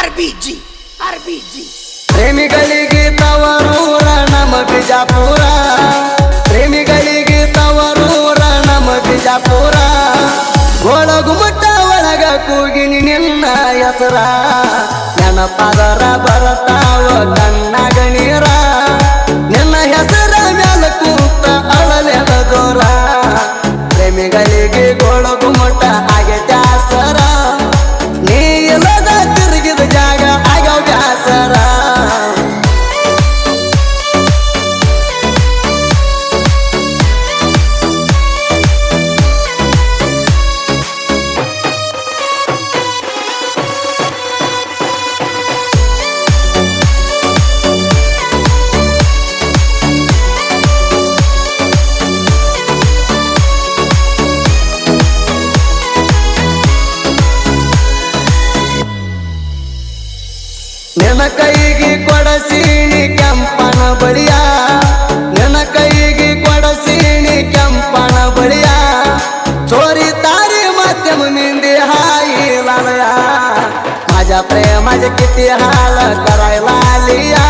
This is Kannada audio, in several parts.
RBG ಪ್ರೇಮಿಗಳಿಗೆ ತವರೂರ ನಮ್ಮ ಬಿಜಾಪುರ ಪ್ರೇಮಿಗಳಿಗೆ ತವರೂರ ನಮ್ಮ ಬಿಜಾಪುರ ಗೋಳಗುಮಟ್ಟ ಒಳಗ ಕೂಗಿನಿ ನಿನ್ನ ಹೆಸರ ನೆನಪಾದರ ಬರತಾವ ಕಣ್ಣಾಗ ನೀರ ನಿನ್ನ ಹೆಸರ ಮ್ಯಾಲ ಕೂತ ಅಳಲೆದ ಜೋರ ಪ್ರೇಮಿಗಳಿಗೆ ಗೋಳಗುಮಟ್ಟ ಆಗೈತೆ ಆಸರ ನೀ ಇಲ್ಲದ ತಿರುಗಿದ ಜಾಗ ಆಗ್ಯಾವ ಬ್ಯಾಸರ ನಿನ್ನ ಕೈಗೆ ಕೊಡಸೀನಿ ಕೆಂಪನ ಬಳಿಯ ನಿನ್ನ ಕೈಗೆ ಕೊಡಸೀನಿ ಕೆಂಪನ ಬಳಿಯ ಚೋರಿ ತಾರಿ ಮಧ್ಯಮ ಮಿಂದಿ ಹಾಯಿ ಲಾಲಯ माझ्या प्रेमाचे किती हाल करायला लिया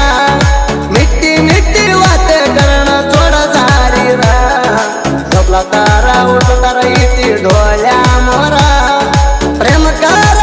मिट्टी मिट्टी वाते करणं थोड सारी रा झोपला तारा उठला तारा इथे डोळ्या मोरा प्रेम कर